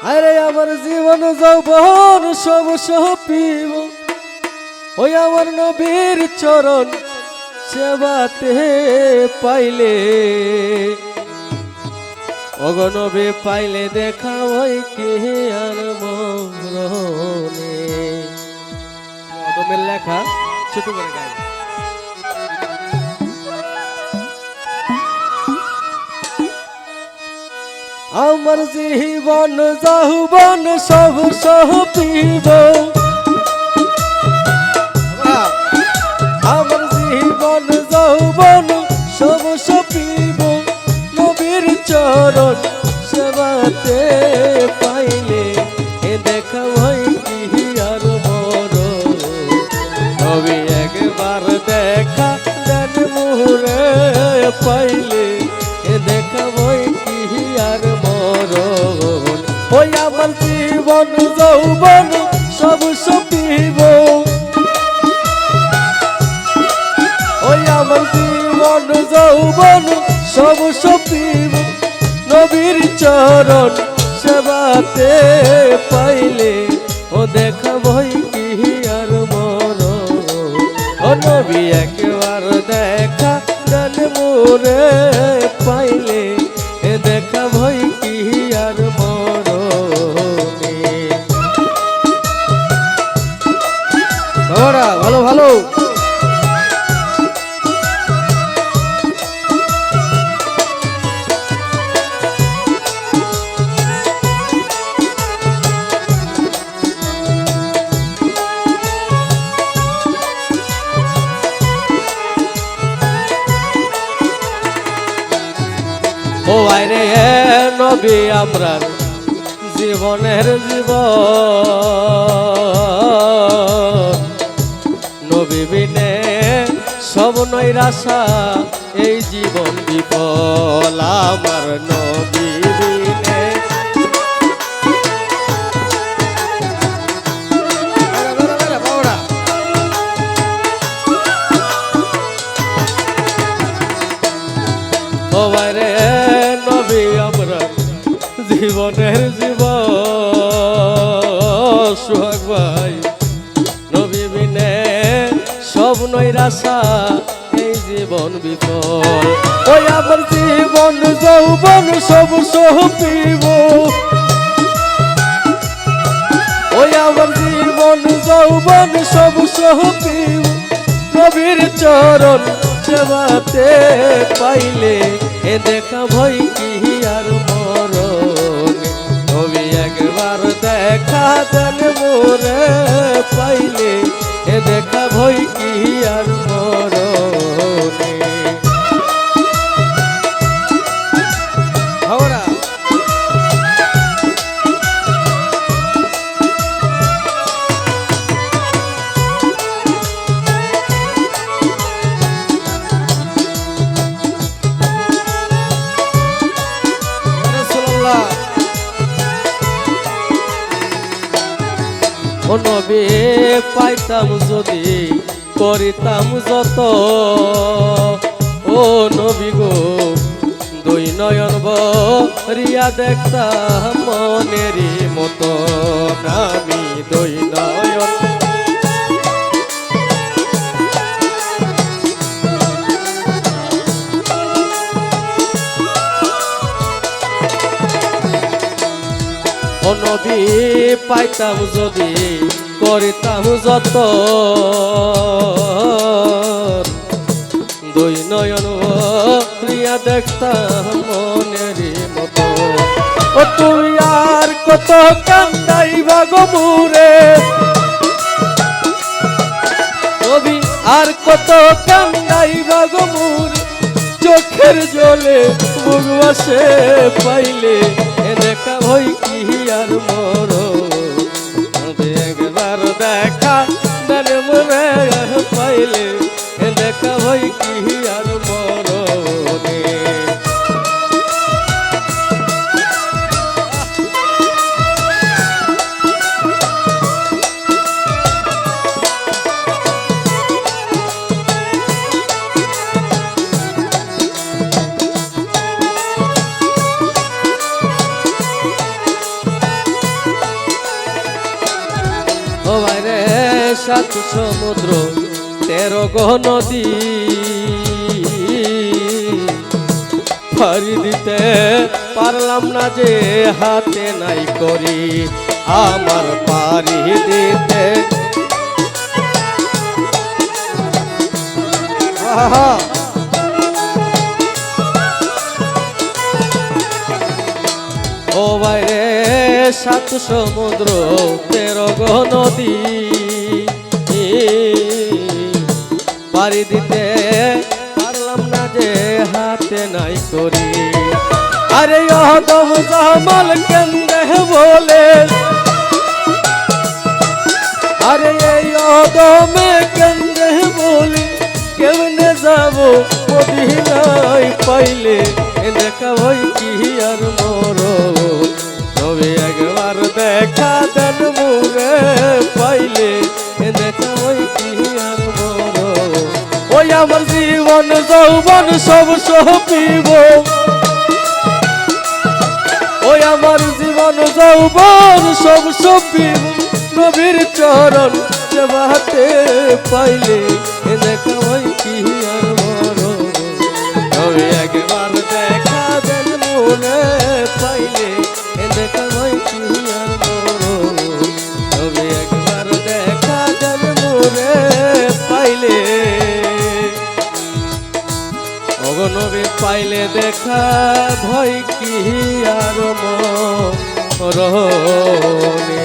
আরে আমার জীবন যৌবন সব সপিব ওই আমার নবীর চরণ সেবাতে পাইলে অগনবে পাইলে দেখা ওই কে আর মরণে। মদমের লেখা ছোট করে গাই। আমার জীবন যৌবন সব সপিব আমার জীবন যৌবন সব সপিব নবীর চরণ সেবাতে পাইলে এ দেখা হয় কি আর মর নবী একবার দেখা দেন মুহূর্তে পাইলে এ দেখা হয় কি আর মরণ। ওই আমার জীবন যৌবন সব সপিব ওই আমার জীবন যৌবন সব সপিব নবীর চরণ সেবাতে পাইলে ও দেখা ভয় কি আর মরণ। ও নবী একবার দেখা দেন মোরে পাইলে এ দেখা ভয় কি আর মরণে। বাবারা ভালো ভালো ও আইরে নবী আমরার জীবনের জীবন নবী বিনে সব নৈরাশা এই জীবন বিফল আমার নবী বিনে। ও বাইরে নবী আমরা জীবনের জীবন সোহাগ ভাই নবী বিনে সব নৈরাশা এই জীবন বিফল। ওই আমার জীবন যৌবন সব সপিব ওই আমার জীবন যৌবন সব সপিব নবীর চরণ সেবাতে পাইলে এ দেখা ভয় কি আর মরণ। নবী একবার দেখা দেন মোরে পাইলে এ দেখা ভয় কি আর মরণে। হাওড়া ও নবী পাইতাম যদি করিতাম যত ও নবী গো দুই নয়ন ভরিয়া দেখতাম মনেরই মতো আমি দুই নয়ন। ও নবী পাইতাম যদি করিতাম যত দুই নয়ন প্রিয়া দেখতাম মনেরই মতো। ও তুই আর কত কান্দাইবা গো মুরে নবী আর কত কান্দাইবা গো মুরে চোখের জলে মুখ বাসে পাইলে এ দেখা ভয় কি আর মরণ। একবার দেখা দেন মোরে পাইলে এ দেখা ভয় কি আর মরণে। সাত সমুদ্র 13 গো নদী পাড়ি দিতে পারলাম না যে হাতে নাই করি আমার পাড়ি দিতে আহা ও বাইরে সাত সমুদ্র 13 গো নদী পাড়ি দিতে পারলাম না যে হাতে নাই করি আরে অদম জামাল কেন্দ্রে বলে আরে এই অদমে কেন্দ্রে বলে কেমনে যাব মদিনায় পাইলে দেখা ভই কি আর মরো তবে একবার দেখা দেন মুরে পাইলে দেখা ভই কি আর মরো ওই আমার জীবন যৌবন সব সপিব ওই আমার জীবন যৌবন সব সপিব নবীর চরণ সেবাতে পাইলে দেখা ভই কি আর মরো তবে একবার দেখা দেন মনে পাইলে দেখা ভই কি আর মরো তবে একবার দেখা দেন মনে পাইলে অগনবী পাইলে দেখা ভয় কি আর মরণে